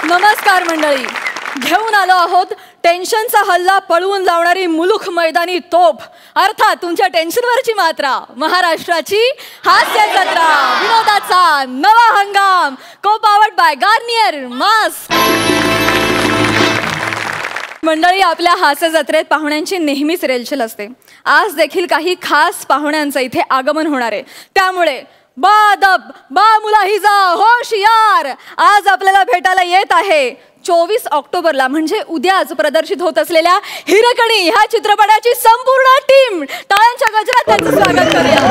नमस्कार मंडळी, घेऊन आलो आहोत टेन्शनचा हल्ला पळवून लावणारी मुलुख मैदानी तोफ, अर्थात तुमच्या टेन्शनवरची मात्रा, महाराष्ट्राची हास्य जत्रा, विनोदाचा नवा हंगाम, को पावर्ड बाय गार्नियर मास्क. मंडळी, आपल्या हास्य जत्रेत पाहुण्यांची नेहमीच रेलचेल असते. आज देखील काही खास पाहुण्यांचं इथे आगमन होणार आहे. त्यामुळे बादब बा मुलाहिजा होशियार, आज आपल्याला भेटायला येत आहे 24 ऑक्टोबरला म्हणजे उद्याच प्रदर्शित होत असलेल्या हिरकणी ह्या चित्रपटाची संपूर्ण टीम. टाळ्यांच्या गजरात त्यांचं स्वागत करूया.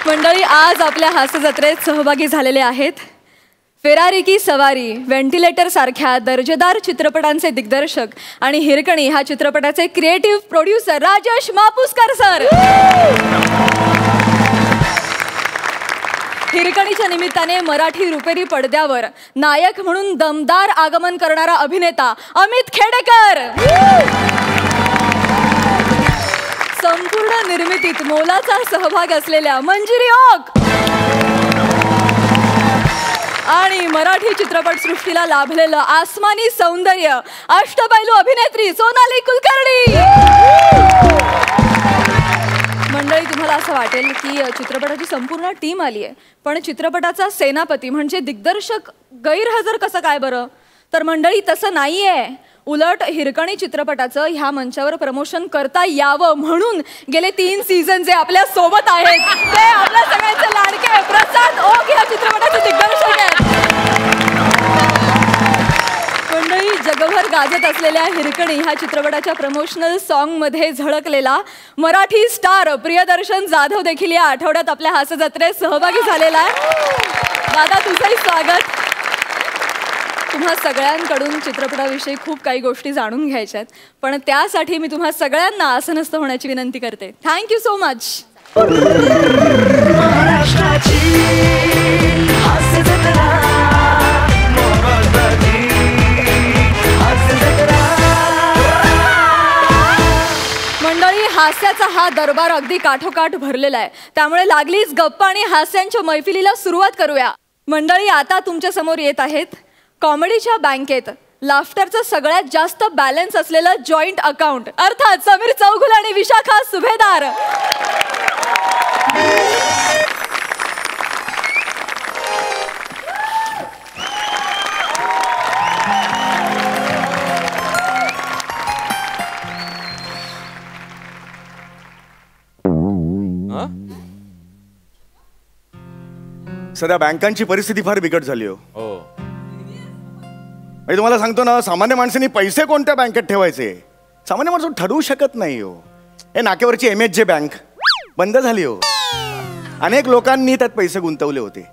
मंडळी, आज आपल्या हास्य जत्रेत सहभागी झालेले आहेत फेरारी की सवारी, व्हेंटिलेटर सारख्या दर्जेदार चित्रपटांचे दिग्दर्शक आणि हिरकणी ह्या चित्रपटाचे creative producer Rajesh Mapuskar sir. हिरकणीच्या निमित्ताने मराठी रुपेरी पडद्यावर नायक म्हणून दमदार आगमन करणारा अभिनेता अमित खेडेकर. संपूर्ण निर्मितीत मोलाचा सहभाग असलेल्या मंजिरी ओक आणि मराठी चित्रपटसृष्टीला लाभलेलं आसमानी सौंदर्य अष्टपैलू अभिनेत्री सोनाली कुलकर्णी. मंडळी, तुम्हाला असं वाटेल की चित्रपटाची संपूर्ण टीम आली आहे, पण चित्रपटाचा सेनापती म्हणजे दिग्दर्शक गैरहजर कसं काय बरं? तर मंडळी, तसं नाहीये. उलट हिरकणी चित्रपटाचं ह्या मंचावर प्रमोशन करता यावं म्हणून गेले 3 सीझन जे आपल्या सोबत आहेत ते आपल्या सगळ्यांचे लाडके प्रसाद ओक या चित्रपटाचे दिग्दर्शक आहेत. मंडळी, जगभर गाजत असलेल्या हिरकणी ह्या चित्रपटाच्या प्रमोशनल सॉन्ग मध्ये झळकलेला मराठी स्टार प्रियदर्शन जाधव देखील या आठवड्यात आपल्या हास्य जत्रेत सहभागी झालेला आहे. दादा, तुझंही स्वागत. तुम्हा सगळ्यांकडून चित्रपटाविषयी खूप काही गोष्टी जाणून घ्यायच्या आहेत, पण त्यासाठी मी तुम्हा सगळ्यांना आसनस्थ होण्याची विनंती करते. Thank you so much. मंडळी, हास्याचा हा दरबार अगदी काठोकाठ भरलेला आहे, त्यामुळे लागलीच गप्पा आणि हास्यांच्या मैफिलीला सुरुवात करूया. मंडळी, आता तुमच्या समोर येत आहेत कॉमेडीच्या बँकेत लाफ्टरचं सगळ्यात जास्त बॅलन्स असलेलं जॉईंट अकाउंट, अर्थात समीर चौगुले आणि विशाखा सुभेदार. सध्या बँकांची परिस्थिती फार बिकट झाली हो. तुम्हाला सांगतो ना, सामान्य माणसांनी पैसे कोणत्या बँकेत ठेवायचे सामान्य माणूस ठरवू शकत नाही हो. हे नाक्यावरची MHJ बँक बंद झाली हो. अनेक लोकांनी त्यात पैसे गुंतवले होते.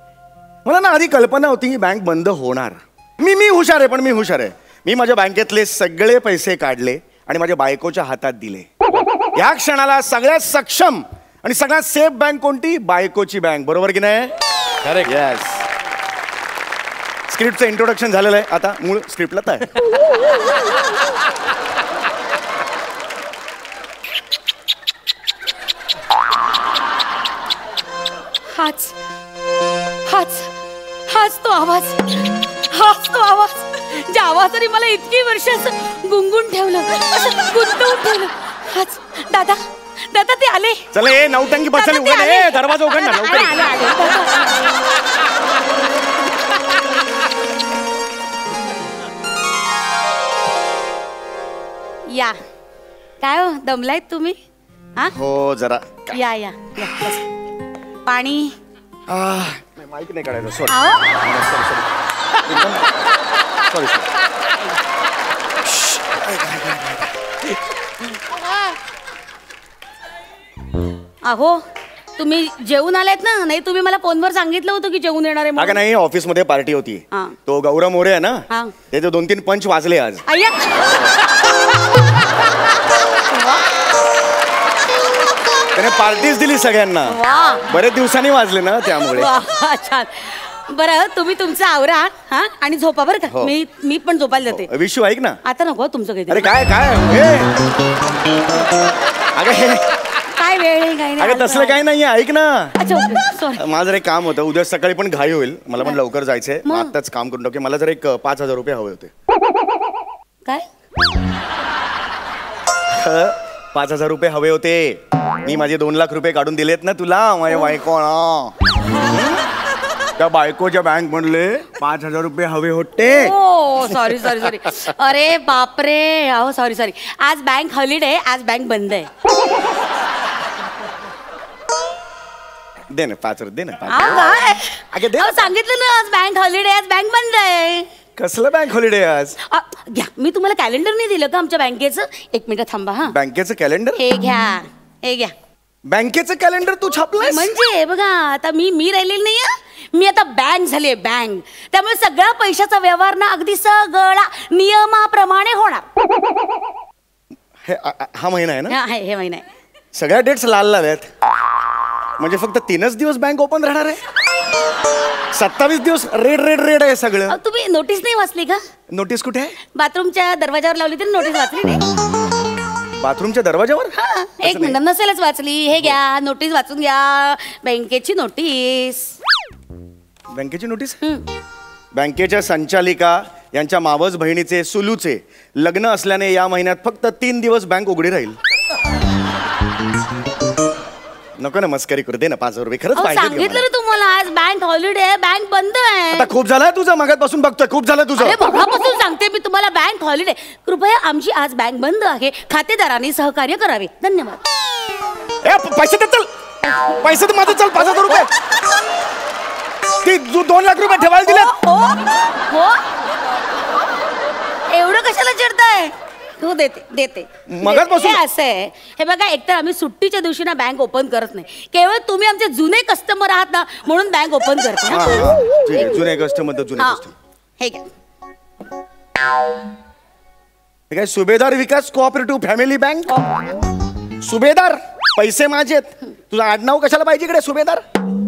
मला ना आधी कल्पना होती ही बँक बंद होणार. मी हुशार आहे, पण मी हुशार आहे. मी माझ्या बँकेतले सगळे पैसे काढले आणि माझ्या बायकोच्या हातात दिले. या क्षणाला सगळ्यात सक्षम आणि सगळ्यात सेफ बँक कोणती? बायकोची बँक. बरोबर की नाही? करेक्ट. येस. स्क्रिप्टचं इंट्रोडक्शन झालेलं आहे, आता मूळ स्क्रिप्टला आहे. हाच हाच हाच तो आवाज, हाच तो आवाज ज्या आवाजाने मला इतकी वर्ष गुंगून ठेवलं, गुंतवून ठेवलं. हाच. दादा, दादा ते आले. चला, ए नौटंकी बसायला उघड आहे, दरवाजा उघड ना लवकर. या. काय हो, दमलायत तुम्ही? हा हो, जरा या या या. पाणी. माईक नाही काढायचं. सॉरी. अहो, तुम्ही जेवून आलात ना? नाही, तुम्ही मला फोनवर सांगितलं होतं की जेवून येणार आहे. अगं नाही, ऑफिस मध्ये पार्टी होती. तो गौरव मोरे आहे ना, त्याचे 2-3 पंच वाजले आज. त्याने पार्टीज दिली सगळ्यांना. बरेच दिवसांनी वाजले ना, त्यामुळे. छान. बरं तुम्ही तुमचं आवरा हा आणि झोपा बरं का. हो. मी पण झोपायला जाते. विशू ऐक ना. आता नको तुमचं काही. अरे काय काय अगं हे काय वेळ आहे काय अगं तसलं काही नाहीये ऐक ना. अच्छा सॉरी. माझं एक काम होतं उद्या सकाळी पण घाई होईल मला पण लवकर जायचंय मग? आत्ताच काम करून टाके मला जर एक 5,000 रुपये हवे होते. काय 5,000 रुपये हवे होते. मी माझे 2 लाख रुपये काढून दिलेत ना तुला माझ्या बायको त्या बायकोच्या बँक मधले 5,000 रुपये हवे होते. हो सॉरी सॉरी सॉरी. अरे बापरे अहो सॉरी सॉरी. आज बँक हॉलिडे आज बँक बंद आहे. दे ना 5,000 दे ना अहो, काय अगं दे अहो, ना. सांगितलं ना आज बँक हॉलिडे आज बँक बंद आहे. कसलं बँक हॉलिडे आज. घ्या मी तुम्हाला कॅलेंडर नाही दिलं का आमच्या बँकेचं. 1 मिनिट थांबा हा. बँकेचं कॅलेंडर हे घ्या हे घ्या. बँकेचं कॅलेंडर तू छापलंय म्हणजे बघा आता मी राहिलेली नाही हं. मी आता बँक झाली बँक. त्यामुळे सगळा पैशाचा व्यवहार ना अगदी सगळा नियमाप्रमाणे होणार. हा महिना आहे ना. हे महिना आहे. सगळ्या डेट्स लाल लाल आहेत म्हणजे फक्त 3च दिवस बँक ओपन राहणार आहे. 27 दिवस रेड रेड रेड आहे सगळं. अहो, तुम्ही नोटीस नाही वाचली का. नोटीस कुठे आहे. बाथरूमच्या दरवाजावर लावली तरी नोटीस वाचली नाही. बाथरूमच्या दरवाजावर. हा, एक मिनिट नसेलच वाचली. हे घ्या नोटीस वाचून घ्या. बँकेची नोटीस. बँकेची नोटीस. बँकेच्या संचालिका यांच्या मावस बहिणीचे सुलूचे लग्न असल्याने या महिन्यात फक्त 3 दिवस बँक उघडी राहील. नको ना मस्करी करू दे ना 5,000 रुपये खरंच अहो, पाहिजे सांगितलं ना तुम्हाला आज बँक हॉलिडे आहे बँक बंद आहे. आता खूप झालंय तुझं मगापासून बघतोय खूप झालं तुझं. अरे बघापासून सांगते मी तुम्हाला बँक हॉलिडे. कृपया आमची आज बँक बंद आहे. खातेदारांनी सहकार्य करावे. धन्यवाद. पैसे दे चल. पैसे तर माझं चल 5,000 रुपये. ती 2 लाख रुपये ठेवायला दिले. हो एवढं कशाला चिडताय. तू देते मगाचपासून- हे असं आहे. हे बघा एकतर आम्ही सुट्टीच्या दिवशी ना बँक ओपन करत नाही. केवळ तुम्ही आमचे जुने कस्टमर आहात ना म्हणून बँक ओपन करते. हा, हा, ठीक आहे. जुने कस्टमर जुने हा. कस्टमर. हे घ्या. हे काय सुभेदार विकास कोऑपरेटिव्ह फॅमिली बँक. सुभेदार पैसे माझेत. तुझं आडनाव कशाला पाहिजे इकडे सुभेदार.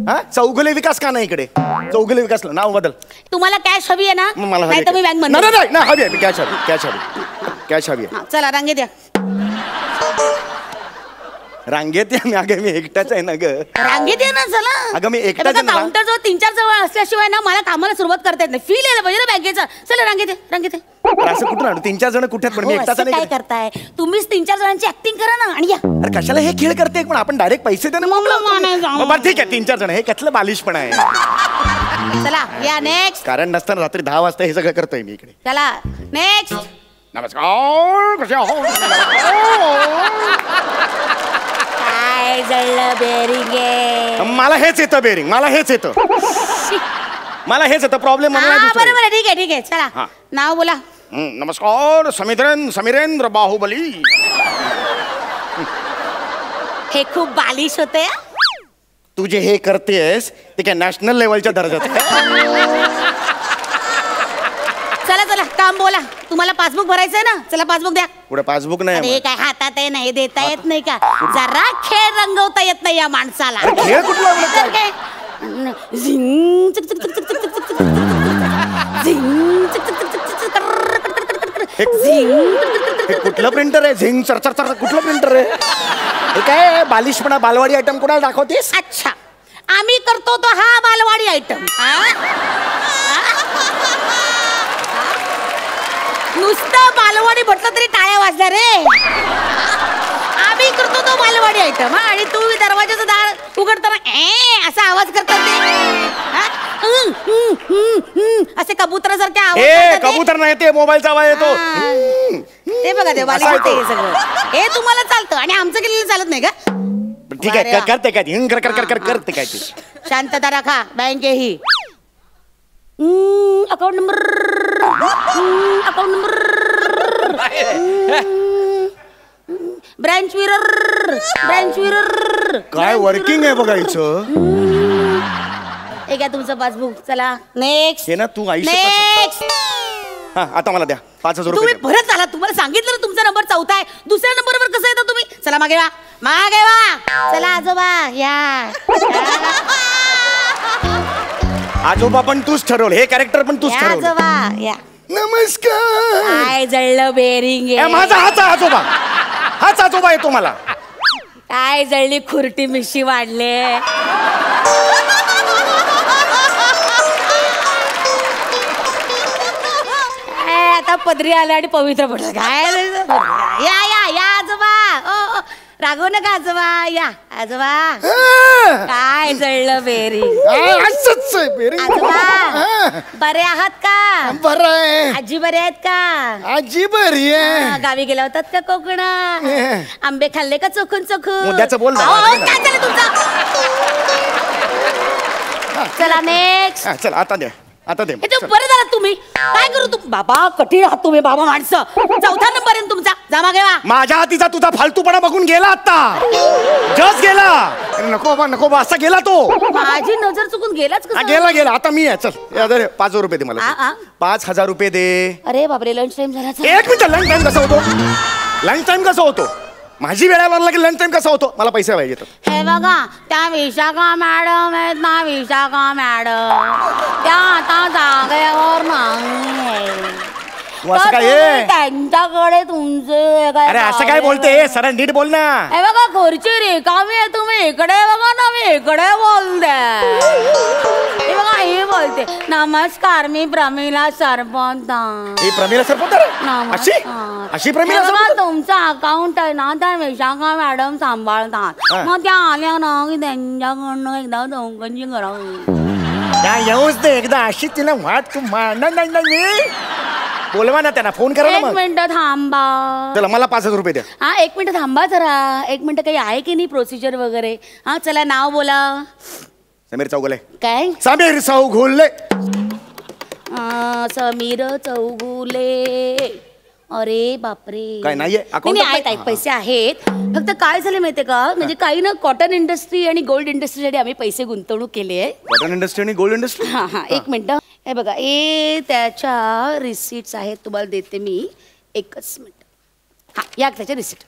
हा चौगुले विकास का नाही इकडे. चौगुले विकास नाव बदल. तुम्हाला कॅश हवी आहे ना. मला नाही तर मी बँक बंद नाही नाही हवी आहे कॅश हवी कॅश हवी कॅश हवी आहे. हा, चला रांगे द्या. रांगेत या अगं मी एकटाच आहे ना ग. रांगे द्या ना चला. अगं, मी एकटाच आहे ना. काउंटर जवळ 3-4 जवळ असल्याशिवाय ना मला कामाला सुरुवात करता येत नाही. फील यायला पाहिजे ना बँकेचा. चला रांगे द्या. असं कुठून आणू 3-4 जण कुठे पण मी हो, एकटाच असं नाही काय करताय तुम्हीच 3-4 जणांची ऍक्टिंग करा ना आणि या. अरे कशाला हे खेळ करते पण आपण डायरेक्ट पैसे दे ना मग. बरं ठीक आहे 3-4 जण हे कसलं बालिश पण आहे. चला या नेक्स्ट. कारण नसताना रात्री 10 वाजता हे सगळं करतोय मी इकडे. चला नेक्स्ट. नमस्कार कसे आहो. काय जळलं बेरिंगे. मला हेच येतं बेरिंग मला हेच येतं प्रॉब्लेम. बरोबर ठीक आहे चला हा. नाव बोला. नमस्कार समीरेंद्र बाहुबली. हे खूप बालिश होते. तू जे हे करतेस ते काय नॅशनल लेवलच्या दर्जाचं आहे. चला काम बोला. तुम्हाला पासबुक भरायचंय ना. चला पासबुक द्या. पुढे पासबुक नाही अरे काय हातात आहे नाही देता येत नाही का. जरा खेळ रंगवता येत नाही या माणसाला. अरे, खेळ कुठला एवढा तर काय? झिंग, चिक, चिक, चिक, चिक, चिक, चिक, चिक, चिक, झिंग, चिक, चिक, चिक, चिक, चिक, चिक, झिंग. हे कुठलं प्रिंटर आहे झिंग चर चर चर कुठलं प्रिंटर आहे. हे काय बालिशपणा बालवाडी आयटम कोणाला दाखवतेस. अच्छा आम्ही करतो तो हा बालवाडी आयटम. नुसतं बालवाडी म्हटलं तरी टाळ्या वाजल्या रे. आम्ही करतो तो बालवाडी आयटम. आणि तू दरवाजाचं दार उघडताना असा आवाज करतात असे कबुतरासारखे आवाज करतात ते. कबूतर नाही ते मोबाईलचा आवाज येतो. ते बघा ते बालिश होते हे सगळं. हे तुम्हाला चालतं आणि आमचं केलेलं चालत नाही का. ठीक आहे करते काय ती कर कर कर कर करते काय ती. शांतता राखा. बँक ही अकाउंट नंबर ब्रांच विरर काय वर्किंग आहे बघायचं. हे घ्या तुमचं पासबुक. चला नेक्स्ट. हे ना तू आयुष्य नेक्स्ट. हा आता मला द्या 5,000 तुम्ही रुपये. परत आला. तुम्हाला सांगितलं ना तुमचा नंबर 4था आहे. दुसऱ्या नंबरवर कसं येतं तुम्ही. चला मागे वा. चला आजोबा या. आजोबा पण तूच ठरवलं, हे कॅरेक्टर पण तूच या ठरवलं. आजोबा या. नमस्कार. काय जळलं बेरिंग ए, माझा हाच आजोबा, हाच आजोबा येतो मला. काय जळली खुरटी मिशी वाढले. आता पदरी आला आणि पवित्र पडलं. काय या या या आजोबा. ओ रागवू नका आजोबा. या आजोबा. काय जळलं बेरी. आजोबा बरे आहात का? बरं आहे. आजी बरे आहेत का? आजी बरी आहे. गावी गेला होतात का कोकणात? आंबे खाल्ले का चोखून चोखून? मुद्द्याचं बोल ना. काय झालं तुमचं? चला नेक्स्ट. चल आता दे, आता दे. बरं झालं तुम्ही. काय करू तू बाबा? कठीण आहात तुम्ही बाबा माणसं. चौथा नंबर आहे तुमचा. जमा घेवा. माझ्या हातीचा तुझा फालतूपणा बघून गेला आता. जस गेला. नको बा नको बा, असा गेला तो. माझी नजर चुकून गेलाच हा, का? गेला गेला. आता मी आहे. चल या दे, 5,000 रुपये दे मला. 5,000 रुपये दे. अरे बापरे लंच टाइम झाला. एक मिनिट. लंच टाइम कसा होतो? लंच टाइम कसा होतो? माझी वेळा लागला की लंच टाइम कसा होतो? मला पैसे पाहिजे. हे बघा त्या विशाखा मॅडम आहेत ना, विशाखा मॅडम त्या आता जागेवर नाही. तू असं काय आहे? त्यांच्याकडे तुमचे काय? अरे असं काय बोलते? सरळ नीट बोल ना. हे बघा खुर्ची रिकामी आहे. तुम्ही इकडे बघा ना, मी इकडे बोलते. हे बघा हे बोलते. नमस्कार मी प्रमिला सरपंच. ही प्रमिला सरपंच अशी अशी प्रमिला सरपंच. तुमचं अकाउंट आहे ना, त्या विशाखा मॅडम सांभाळतात. मग त्या आल्या ना की त्यांच्याकडनं एकदा चौकशी करावी. त्या येऊच दे एकदा. अशी तिला वाट तू नाही बोलवा ना त्यांना. फोन करा ना एक मग. मिनिट थांबा. चला मला 5,000 रुपये द्या. हा एक मिनिट थांबा जरा. एक मिनिट काही आहे की नाही प्रोसिजर वगैरे? हा चला नाव बोला. समीर चौगुले. काय? समीर चौगुले. समीर चौगुले. अरे बापरे. काय नाहीये नाही आहेत आहेत पैसे आहेत. फक्त काय झालं माहितीये का, म्हणजे काही ना कॉटन इंडस्ट्री आणि गोल्ड इंडस्ट्रीसाठी आम्ही पैसे गुंतवणूक केली आहे. कॉटन इंडस्ट्री आणि गोल्ड इंडस्ट्री. हा हा एक मिनिट. हे बघा हे त्याच्या रिसिट्स आहेत. तुम्हाला देते मी. एकच मिनिट. हा या त्याच्या रिसिट.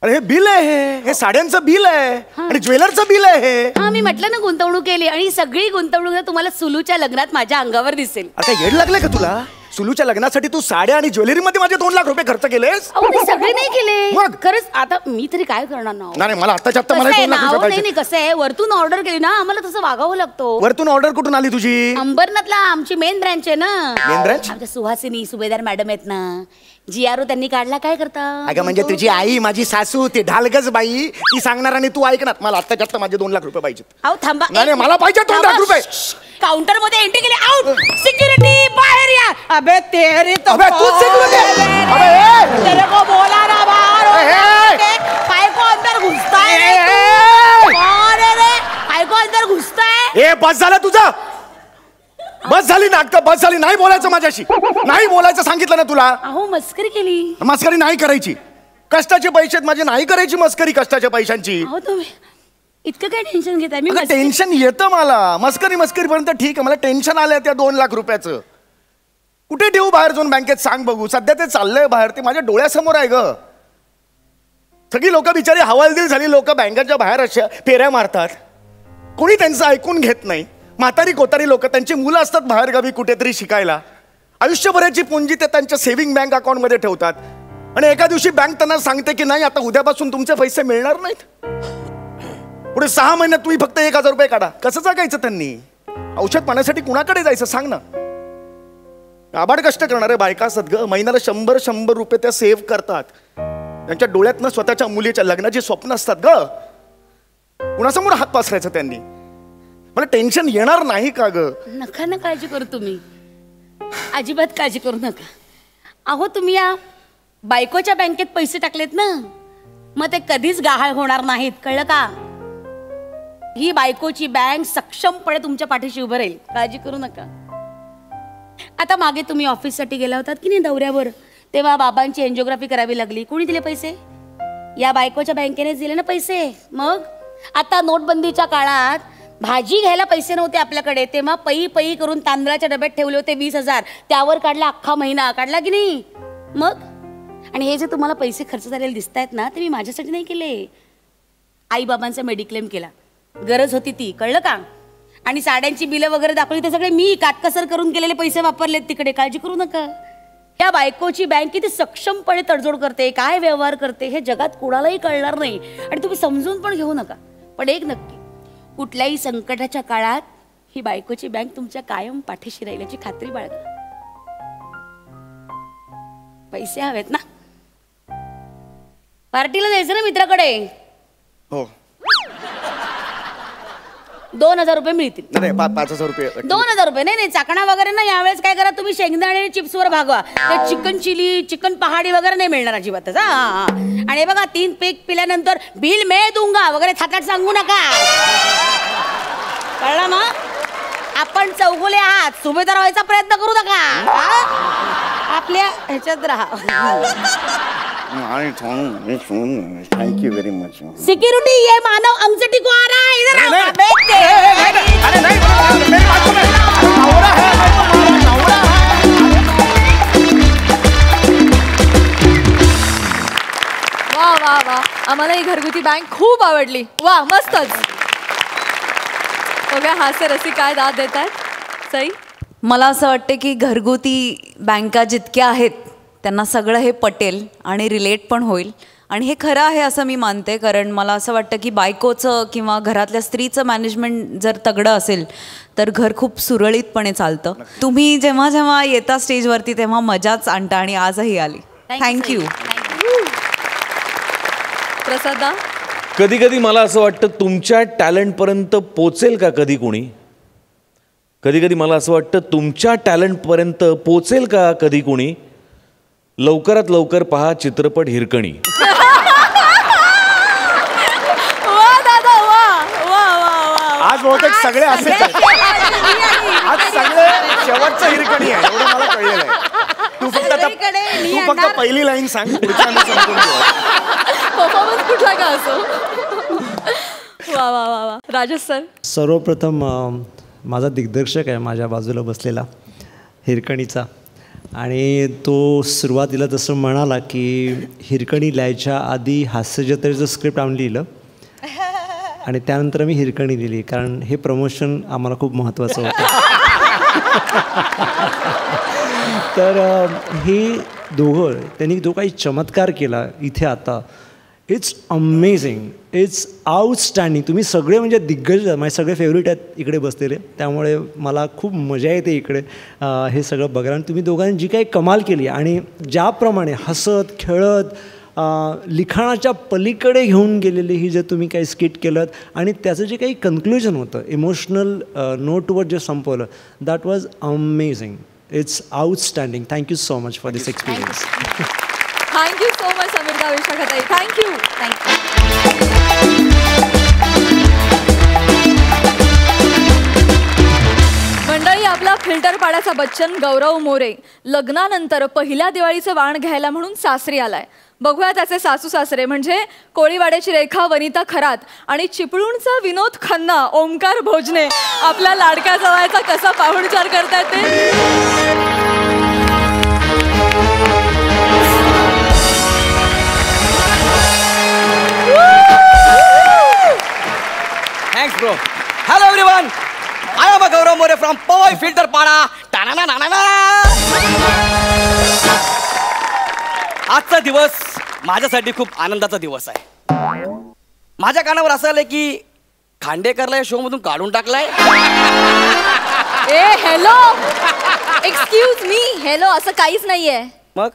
अरे हे बिल आहे. हे साड्यांचं बिल आहे आणि ज्वेलरचं बिल आहे. हा मी म्हटलं ना गुंतवणूक केली आणि सगळी गुंतवणूक तुम्हाला सुलूच्या लग्नात माझ्या अंगावर दिसेल. आता येड लागलंय का तुला? सुलूच्या लग्नासाठी तू साड्या आणि ज्वेलरी मध्ये माझे 2 लाख रुपये खर्च केलेस. अहो मी सगळे नाही केले. मग? खरंच आता मी तरी काय करणार ना. नाही मला आत्ताच्या आत्ता मला 2 लाख रुपये नाही पाहिजे. नाही कसं आहे, वरतून ऑर्डर केली ना, आम्हाला तसं वागावं लागतो. वरतून ऑर्डर कुठून आली तुझी? अंबरनाथला आमची मेन ब्रँच आहे ना. Main branch? आमच्या सुहासिनी सुभेदार मॅडम आहेत ना, GRO त्यांनी काढला. काय करता? अगं म्हणजे तुझी आई माझी सासू ती ढालगज बाई ती सांगणार आणि तू ऐकणार. मला आत्ताच्या आत्ता माझे 2 लाख रुपये पाहिजेत. अहो थांबा. नाही मला पाहिजे 2 लाख रुपये. काउंटर मध्ये एंट्री केली. आउट. सिक्युरिटी बाहेर या. अबे तेरी तो अबे तू सिक्युरिटी. अबे तेरे को बोला ना बाहर. काय को अंदर घुसता है? कौन है रे? काय को अंदर घुसता है? ए बस झालं तुझं. बस झाली नाटक. बस झाली. नाही बोलायचं माझ्याशी. नाही बोलायचं सांगितलं ना तुला. अहो मस्करी केली. मस्करी नाही करायची. कष्टाचे पैसे माझे नाही करायची मस्करी कष्टाच्या पैशांची. अहो तुम्ही इतकं काय टेन्शन घेताय? मी टेन्शन येतं मला. मस्करी पर्यंत ठीक आहे. मला टेन्शन आलंय त्या 2 लाख रुपयाचं. कुठे ठेवू बाहेर जाऊन बँकेत सांग बघू. सध्या ते चाललंय बाहेर. ते माझ्या डोळ्यासमोर आहे ग. सगळी लोक बिचारी हवालदिल झाली. लोक बँकेच्या बाहेर अशा फेऱ्या मारतात. कोणी त्यांचं ऐकून घेत नाही. म्हातारी कोतारी लोक त्यांची मुलं असतात बाहेर गावी कुठेतरी शिकायला. आयुष्यभराची पुंजी ते त्यांच्या सेव्हिंग बँक अकाउंट मध्ये ठेवतात आणि एका दिवशी बँक त्यांना सांगते की नाही आता उद्यापासून तुमचे पैसे मिळणार नाहीत. पुढे 6 महिन्यात तुम्ही फक्त 1,000 रुपये काढा. कसं जगायचं त्यांनी? औषध पाण्यासाठी कुणाकडे जायचं सांग ना. आबाड कष्ट करणारे बायका असतात ग. महिन्याला 100 रुपये त्या सेव्ह करतात. त्यांच्या डोळ्यातनं स्वतःच्या मुलीच्या लग्नाची स्वप्न असतात ग. कुणासमोर हात पसरायचा त्यांनी? मला टेन्शन येणार नाही का ग? नका ना काळजी करू तुम्ही. अजिबात काळजी करू नका. अहो तुम्ही या बायकोच्या बँकेत पैसे टाकलेत ना, मग ते कधीच गहाळ होणार नाहीत. कळलं का? ही बायकोची बँक सक्षमपणे तुमच्या पाठीशी उभं राहील. काळजी करू नका. आता मागे तुम्ही ऑफिससाठी गेला होतात की नाही दौऱ्यावर, तेव्हा बाबांची एन्जिओग्राफी करावी लागली. कोणी दिले पैसे? या बायकोच्या बँकेनेच दिले ना पैसे. मग आता नोटबंदीच्या काळात भाजी घ्यायला पैसे नव्हते आपल्याकडे, तेव्हा पई करून तांदळाच्या डब्यात ठेवले होते 20,000. त्यावर काढला अख्खा महिना. काढला की नाही? मग आणि हे जे तुम्हाला पैसे खर्च झालेले दिसत आहेत ना, ते मी माझ्यासाठी नाही केले. आई बाबांचा मेडिक्लेम केला. गरज होती ती. कळलं का? आणि साड्यांची बिलं वगैरे दाखवली ते सगळे मी काटकसर करून केलेले पैसे वापरलेत तिकडे. काळजी करू नका. या बायकोची बँक किती सक्षमपणे तडजोड करते, काय व्यवहार करते हे जगात कुणालाही कळणार नाही आणि तुम्ही समजून पण घेऊ नका. पण एक नक्की, कुठल्याही संकटाच्या काळात ही बायकोची बँक तुमच्या कायम पाठीशी राहील याची खात्री बाळगा. पैसे हवेत ना? पार्टीला जायचं ना मित्राकडे? हो. 2000 रुपये मिळतील. नाही 5,000 रुपये. 2000 रुपये नाही चाकणा वगैरे ना. यावेळेस काय करा तुम्ही, शेंगदाणे आणि चिप्सवर भागवा. ते चिकन चिली, चिकन पहाडी वगैरे नाही मिळणार अजिबातच. हा. आणि बघा 3 पेक पिल्यानंतर बिल मैं दूंगा वगैरे थाटाट सांगू नका. कळलं ना? आपण चौगुले आहात, सुभेदार व्हायचा प्रयत्न करू नका. आपल्या ह्याच्यात राहा. Thank you very much. सिक्युरिटी ये मानव अंगचटी को आ रहा है, इधर आओ. वा वा वा, आम्हाला ही घरगुती बँक खूप आवडली. वा मस्तच. बघा हास्य रसिक काय दाद देत आहेत. सई, मला असं वाटतं की घरगुती बँका जितक्या आहेत त्यांना सगळं हे पटेल आणि रिलेट पण होईल. आणि हे खरं आहे असं मी मानते, कारण मला असं वाटतं की बायकोचं किंवा घरातल्या स्त्रीचं मॅनेजमेंट जर तगडं असेल तर घर खूप सुरळीतपणे चालतं. तुम्ही जेव्हा जेव्हा येता स्टेजवरती तेव्हा मजाच आणता आणि आजही आली. थँक्यू. प्रसादा, कधी कधी मला असं वाटतं तुमच्या टॅलेंटपर्यंत पोचेल का कधी कोणी. कधी कधी मला असं वाटतं तुमच्या टॅलेंटपर्यंत पोचेल का कधी कोणी. लवकरात लवकर पहा चित्रपट हिरकणी. वा दादा, वा वा वा वा. आज बहुतेक सगळे असेच आहेत. आज सगळे शेवटचं हिरकणी आहे एवढं मला कळलेलं आहे. तू फक्त पहिली लाईन सांग, परफॉर्मन्स कुठला का असो. वा वा वा वा. राजेश सर, सर्वप्रथम माझा दिग्दर्शक आहे माझ्या बाजूला बसलेला हिरकणीचा, आणि तो सुरुवातीला तसं म्हणाला की हिरकणी लिहायच्या आधी हास्यजत्रेचं स्क्रिप्ट आम्ही लिहिलं आणि त्यानंतर मी हिरकणी लिहिली, कारण हे प्रमोशन आम्हाला खूप महत्त्वाचं होतं. तर हे दोघं त्यांनी जो काही चमत्कार केला इथे आता, इट्स अमेझिंग, इट्स आउटस्टँडिंग. तुम्ही सगळे म्हणजे दिग्गज, माझे सगळे फेवरेट आहेत इकडे बसलेले, त्यामुळे मला खूप मजा येते इकडे हे सगळं बघायला. आणि तुम्ही दोघांनी जी काही कमाल केली आणि ज्याप्रमाणे हसत खेळत लिखाणाच्या पलीकडे घेऊन गेलेली ही जे तुम्ही काही स्किट केलं आणि त्याचं जे काही कन्क्लुजन होतं, इमोशनल नोटवर जे संपवलं, that was amazing. It's outstanding. Thank you so much for this experience. Thank you so much Amruta विशाखाताई. थँक्यू. मंडळी, आपला फिल्टर पाड्याचा बच्चन गौरव मोरे लग्नानंतर पहिल्या दिवाळीचं वाण घ्यायला म्हणून सासरी आलाय. बघूया त्याचे सासू सासरे म्हणजे कोळीवाड्याची रेखा वनिता खरात आणि चिपळूणचा विनोद खन्ना ओमकार भोजने आपल्या लाडक्या जवळचा कसा पाहुणचार करतात ते. Thanks, bro. Hello, everyone. I am a Gaurav More from Powai Filter Pada. आजचा दिवस माझ्यासाठी खूप आनंदाचा दिवस आहे. माझ्या कानावर असं आलंय की खांडेकरला या शो मधून काढून टाकलाय. ए हॅलो, एक्सक्यूज मी, हॅलो असं काहीच नाहीये. मग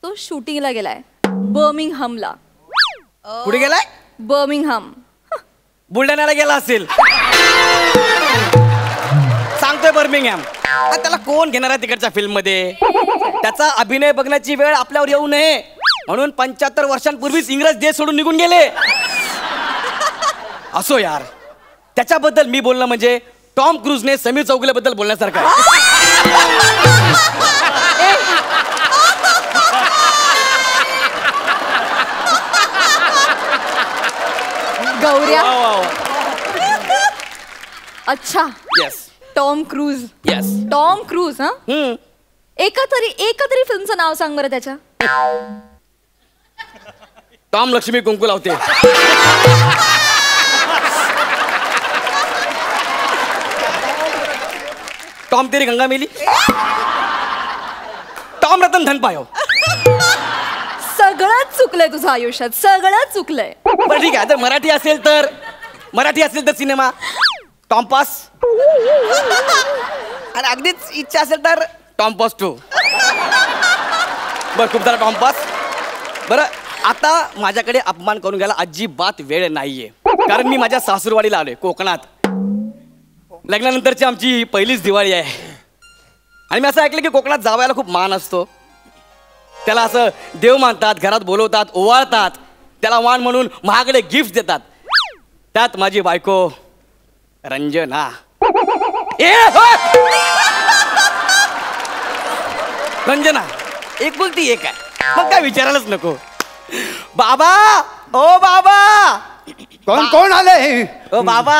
तो शूटिंगला गेलाय बर्मिंगहमला. कुठे गेलाय? बर्मिंगहम. बुलढाण्याला गेला असेल. सांगतोय बर्मिंगहॅम. त्याला कोण घेणार आहे तिकडच्या फिल्म मध्ये? त्याचा अभिनय बघण्याची वेळ आपल्यावर येऊ नये म्हणून 75 वर्षांपूर्वीच इंग्रज देश सोडून निघून गेले. असो यार, त्याच्याबद्दल मी बोलणं म्हणजे टॉम क्रूजने समीर चौगुलेबद्दल बोलण्यासारखं आहे. गौऱ्या. अच्छा, yes Tom cruise. Yes Tom cruise. हा, एका तरी फिल्मचं नाव सांग बरं त्याच्या. टॉम लक्ष्मी कुंकू लावते. टॉम तेरी गंगा मेली. टॉम रतन धन पायो. सगळंच चुकलंय तुझं आयुष्यात, सगळंच चुकलंय. बरं ठीक आहे, जर मराठी असेल तर सिनेमा टॉम्पास. आणि अगदीच इच्छा असेल तर टॉम्पास 2. बरं खूप झाला टॉम्पास. बरं आता माझ्याकडे अपमान करून घ्यायला अजिबात वेळ नाहीये, कारण मी माझ्या सासूरवाडीला आलोय कोकणात. लग्नानंतरची आमची पहिलीच दिवाळी आहे. आणि मी असं ऐकलं की कोकणात जावयाला खूप मान असतो. त्याला असं देव मानतात, घरात बोलवतात, ओवाळतात, त्याला मान म्हणून महागडे गिफ्ट देतात. त्यात माझी बायको रंजना. रंजना एक बोलती एक आहे, मग काय विचारायलाच नको. बाबा, ओ बाबा. कोण आलंय? ओ बाबा,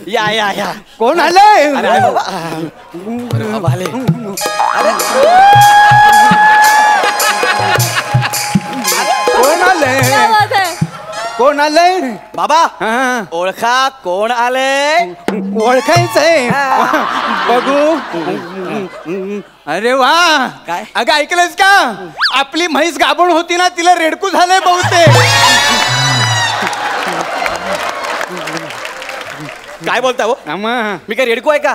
या या या. कोण आलंय? अरे बाबा. अरे बाबा आले. कोण आलंय? क्या बात है? कोण आलंय? बाबा हा. ओळखा कोण आले? ओळखायचंय. बघू. अरे वा. काय? अगं ऐकलंस का? आपली म्हैस गाभण होती ना, तिला रेडकू झालंय बहुतेक. काय बोलता हो? मी काय रेडको आहे का?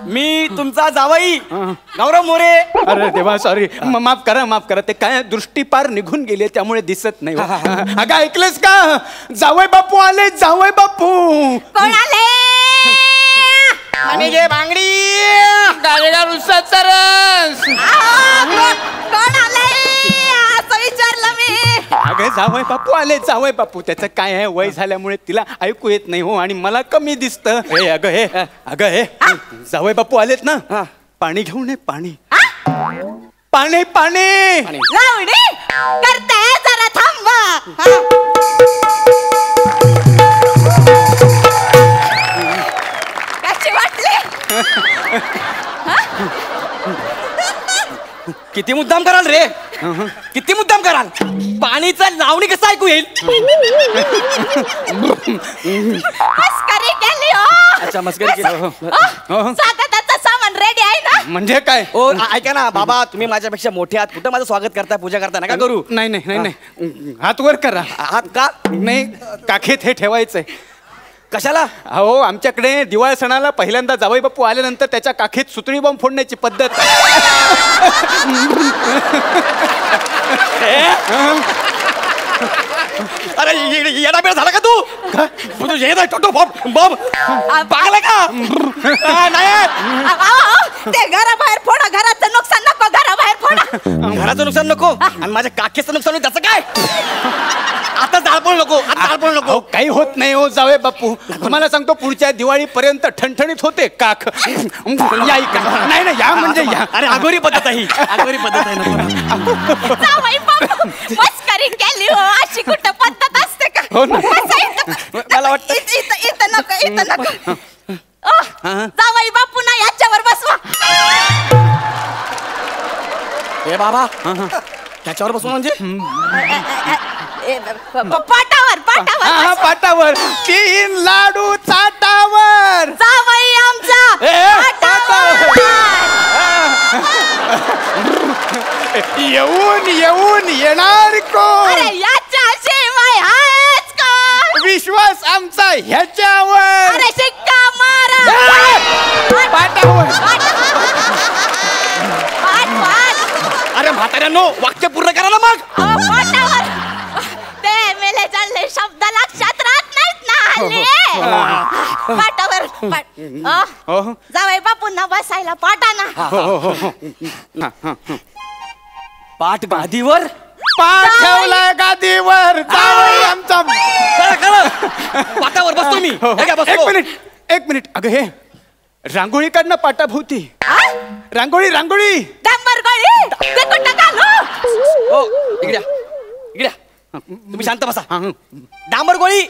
मी तुमचा जावई गौरव मोरे. अरे देवा, सॉरी. माफ करा. ते काय दृष्टीपार निघून गेले त्यामुळे दिसत नाही. अगं ऐकलंस का? जावई बापू आले, जावई बापू. कोण आले? आणि घे बांगडी. गाडीला उसाचा रस. कोण आले असं विचारलं मी. अगं जावई बापू आले, जावई बापू. त्याचं काय आहे, वय झाल्यामुळे तिला ऐकू येत नाही हो, आणि मला कमी दिसतं. अगं हे जावई बापू आलेत ना, पाणी घेऊन ये. पाणी. लावणी करते जरा थांबा. कशी वाटली? किती मुद्दाम कराल रे? किती मुद्दाम कराल? पाणीचं लावणी कसं ऐकू येईल? मस्करी केली हो. अच्छा मस्करी केली. स्वागताचं सामान रेडी आहे ना? म्हणजे काय? ओ ऐका ना बाबा, तुम्ही माझ्यापेक्षा मोठे आहात, कुठं माझं स्वागत करताय, पूजा करताय, नका करू. नाही. हात वर करा. आहात का? नाही, काखेत हे ठेवायचंय. कशाला? अहो आमच्याकडे दिवाळी सणाला पहिल्यांदा जावई बापू आल्यानंतर त्याच्या काखेत सुतळी बॉम्ब फोडण्याची पद्धत. अरे येडा बेडा झाला का तू? तू येत आहे टोटो बॉम्ब पागला का? नाही, ते घराबाहेर फोडा. घराचं नुकसान नको, घराबाहेर फोडा. घराचं नुकसान नको आणि माझ्या काखेचं नुकसान होईल त्याचं काय? आता जाळपोळ नको, आता जाळपोळ नको. काही होत नाही हो जावई बापू. तुम्हाला सांगतो पुढच्या दिवाळीपर्यंत ठणठणीत होते काख. या इकडे. नाही या म्हणजे या. अरे अगोरी पद्धत आहे ही. अगोरी पद्धत आहे ना. जावई बापू, मस्करी केली हो. अशी कुठं पद्धत असते का? हो ना. मला वाटतं इथं नको. जावई बापू ना याच्यावर बसवा. हे बाबा त्याच्यावर बसून म्हणजे पाटावर. पाटावर. 3 लाडू चाटावर. जावई आमचा पाटावर. येऊन येणार कोण? अरे याच्याशिवाय आहेच का? विश्वास आमचा ह्याच्यावर. अरे शिक्का मारा. पाटावर. अरे म्हाताऱ्यांनो वाक्य पूर्ण करा ना मग. पाटावर. ते मेले चालले शब्द लक्षात राहत नाहीत ना हल्ली. पाटावर. जावई बापूंना बसायला पाटाना. पाठ गादीवर. पाठ ठेवलाय गादीवर. जावई आमचा. पाटावर बसतो मी. हे घ्या, बसतो. एक मिनिट. अगं हे रांगोळी काढ ना पाटाभोवती. रांगोळी. डांबर गोळी. ते कुठं घालू? ओ इकड्या तुम्ही शांत बसा. डांबर गोळी.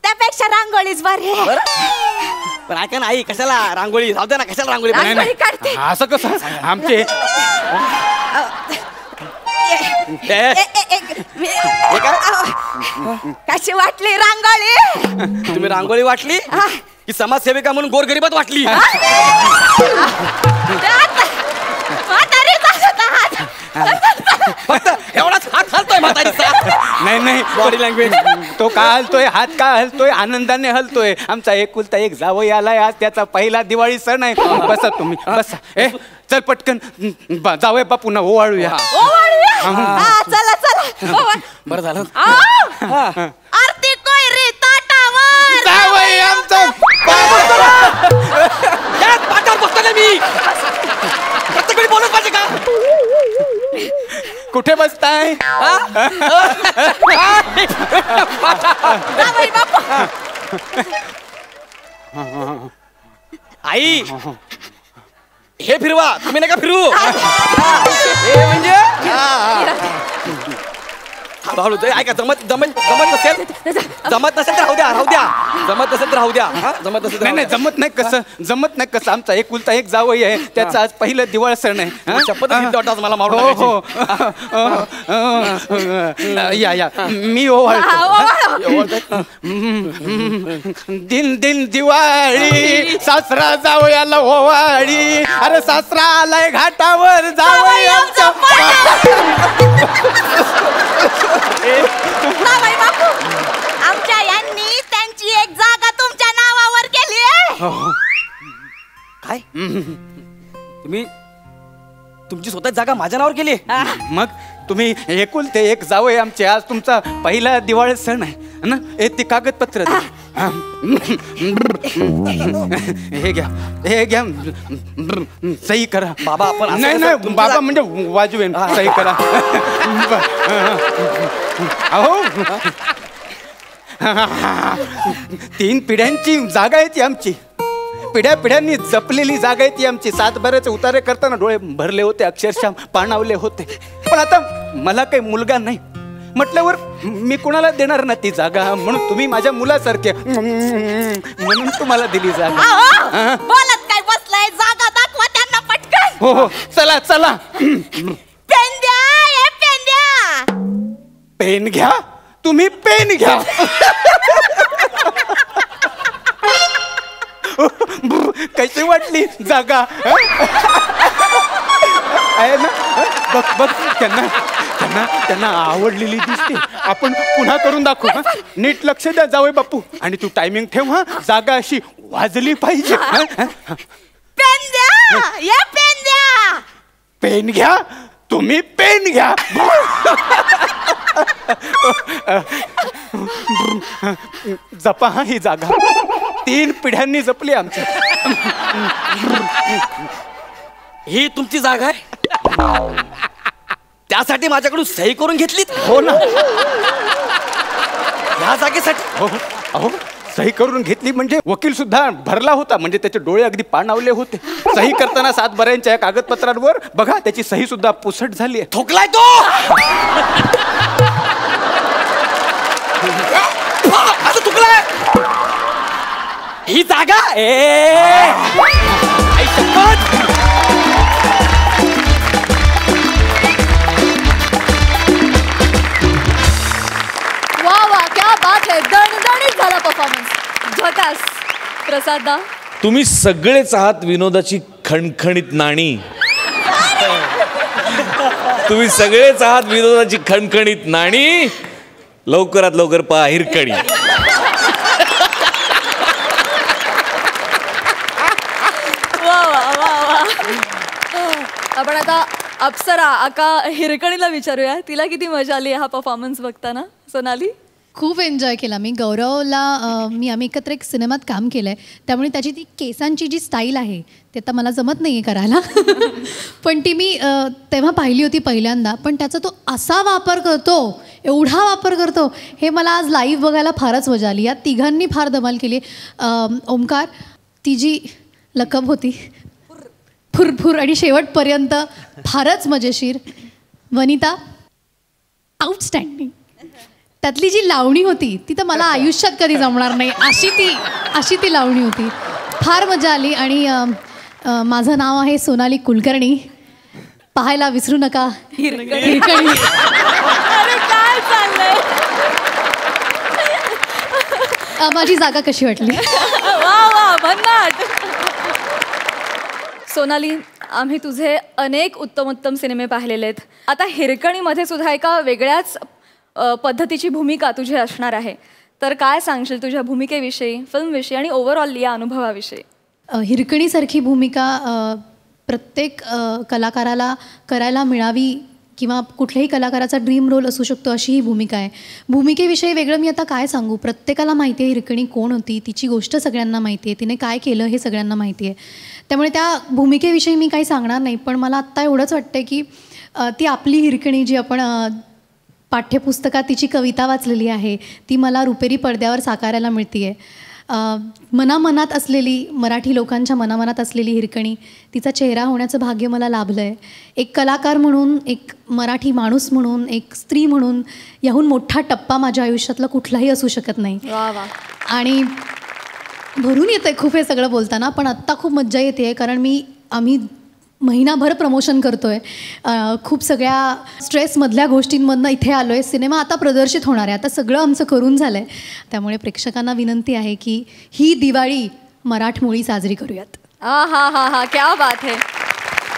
त्यापेक्षा रांगोळीच बरी आहे. पण ऐका ना आई, कशाला रांगोळी राहू दे ना. कशाला रांगोळी? रांगोळी काढते. असं कसं? आमचे कशी वाटली रांगोळी? तुम्ही रांगोळी वाटली की समाजसेविका म्हणून गोरगरिबात वाटली? फक्त एवढाच हात हलतोय म्हातारीचा. नाही नाही बॉडी लँग्वेज. तो का हलतोय, हात का हलतोय, आनंदाने हलतोय. आमचा एकुलता एक जावई आलाय, आज त्याचा पहिला दिवाळी सण आहे. बसा तुम्ही बसा. ए चल पटकन जावई बापू ना ओवाळूया. चला चला. बरं झालं. आरती कोयरी ताटावर. जावई आमचं पाठावर बसतो ना मी. प्रत्येक वेळी बोलत पाहिजे का? कुठे बसताय? आई हे फिरवा, तुम्ही नका फिरू. हे म्हणजे हळूहळू ऐका. जमत जमत जमत नसेल तर राहू द्या, राहू द्या. जमत नसेल तर राहू द्या. जमत नसेल तर नाही नाही जमत नाही कसं, जमत नाही कसं. आमचा एकुलता एक जावई आहे, त्याचा आज पहिलं दिवाळ सण आहे. शपथ वाटत मला मारून हो टाकायची. हो. या या मी ओवाळ. दिन दिन दिवाळी, सासरा जावयाला ओवाळी. अरे सासरा आलाय घाटावर, जावई आमचा. आमच्या यांनी त्यांची एक जागा तुमच्या नावावर केली आहे. काय तुम्ही तुमची स्वतः जागा माझ्या नावावर केली? मग तुम्ही एकुलते एक जावई आमचे, आज तुमचा पहिला दिवाळी सण आहे ना. ती कागदपत्र द्या. हे घ्या, हे घ्या, सही करा. बाबा आपण असं नाही कसं नाही तुमच्या बाबा म्हणजे वाजवेन. सही करा. अहो 3 पिढ्यांची जागा आहे ती आमची. पिढ्या पिढ्यांनी जपलेली जागा आहे ती आमची. 7 बाराचे उतारे करताना डोळे भरले होते, अक्षरशः पाणावले होते. पण आता मला काही मुलगा नाही म्हटल्यावर मी कुणाला देणार ना ती जागा. म्हणून तुम्ही माझ्या मुलासारखे, म्हणून तुम्हाला दिली जागा. बोलत काय बसलाय? जागा दाखवा त्यांना पटकन. हो हो चला चला. पेन द्या, हे पेन द्या. पेन घ्या, तुम्ही पेन घ्या. कशी वाटली जागा? आहे ना? बघ बघ त्यांना त्यांना त्यांना आवडलेली दिसते. आपण पुन्हा करून दाखवू. हा? नीट लक्ष द्या जावई बापू. आणि तू टायमिंग ठेव. हा जागा अशी वाजली पाहिजे. पेन द्या, हे पेन द्या. पेन घ्या, तुम्ही पेन घ्या. जपा हा ही जागा. 3 पिढ्यांनी जपली आमच्या. ही तुमची जागा आहे? त्यासाठी माझ्याकडून सही करून घेतलीत? हो ना. या जागेसाठी? हो अहो सही करून घेतली म्हणजे वकील सुद्धा भरला होता. म्हणजे त्याचे डोळे अगदी पाणावले होते. सही करताना 7 बऱ्यांच्या या कागदपत्रांवर बघा त्याची सही सुद्धा पुसट झाली आहे. ठोकलाय तो. असं चुकलाय. ही जागा वा वा क्या बात आहे. दणदणीत झाला परफॉर्मन्स. झकास. प्रसादा, तुम्ही सगळेच आहात विनोदाची खणखणीत नाणी. तुम्ही सगळेच आहात विनोदाची खणखणीत नाणी. लवकरात लवकर पहा हिरकणी. वा वा वा वा. आपण आता अप्सरा आका हिरकणीला विचारूया, तिला किती मजा आली हा परफॉर्मन्स बघताना. सोनाली? खूप एन्जॉय केला मी. गौरवला आम्ही एकत्र एक सिनेमात काम केलं आहे, त्यामुळे त्याची ती केसांची जी स्टाईल आहे ते आता मला जमत नाही आहे करायला. पण ती मी तेव्हा पाहिली होती पहिल्यांदा. पण त्याचा तो असा वापर करतो, एवढा वापर करतो, हे मला आज लाईव्ह बघायला फारच मजा आली. या तिघांनी फार धमाल केली. ओमकार, ती जी लकब होती फुरफुर आणि शेवटपर्यंत फारच मजेशीर. वनिता, आउटस्टँडिंग. त्यातली जी लावणी होती ती तर मला आयुष्यात कधी जमणार नाही, अशी ती लावणी होती. फार मजा आली. आणि माझं नाव आहे सोनाली कुलकर्णी. पाहायला विसरू नका हिरकणी. अरे काय चाललंय. माझी जागा कशी वाटली? वा वा भन्नाट. सोनाली, आम्ही तुझे अनेक उत्तम उत्तम सिनेमे पाहिलेले आहेत. आता हिरकणीमध्ये सुद्धा एका वेगळ्याच पद्धतीची भूमिका तुझी असणार आहे. तर काय सांगशील तुझ्या भूमिकेविषयी, फिल्मविषयी आणि ओव्हरऑल या अनुभवाविषयी? हिरकणीसारखी भूमिका प्रत्येक कलाकाराला करायला मिळावी किंवा कुठल्याही कलाकाराचा ड्रीम रोल असू शकतो अशी ही भूमिका आहे. भूमिकेविषयी वेगळं मी आता काय सांगू. प्रत्येकाला माहिती आहे हिरकणी कोण होती, तिची गोष्ट सगळ्यांना माहिती आहे, तिने काय केलं हे सगळ्यांना माहिती आहे. त्यामुळे त्या भूमिकेविषयी मी काही सांगणार नाही. पण मला आत्ता एवढंच वाटतं की ती आपली हिरकणी जी आपण पाठ्यपुस्तकात तिची कविता वाचलेली आहे ती मला रुपेरी पडद्यावर साकारायला मिळते आहे. मनामनात असलेली, मराठी लोकांच्या मनामनात असलेली हिरकणी, तिचा चेहरा होण्याचं भाग्य मला लाभलं आहे. एक कलाकार म्हणून, एक मराठी माणूस म्हणून, एक स्त्री म्हणून याहून मोठा टप्पा माझ्या आयुष्यातला कुठलाही असू शकत नाही. वा वा. आणि भरून येतं आहे खूप हे सगळं बोलताना, पण आत्ता खूप मज्जा येते आहे कारण आम्ही महिनाभर प्रमोशन करतो आहे. खूप सगळ्या स्ट्रेसमधल्या गोष्टींमधनं इथे आलो आहे. सिनेमा आता प्रदर्शित होणार आहे. आता सगळं आमचं करून झालं आहे. त्यामुळे प्रेक्षकांना विनंती आहे की ही दिवाळी मराठमोळी साजरी करूयात. हा, क्या बात है.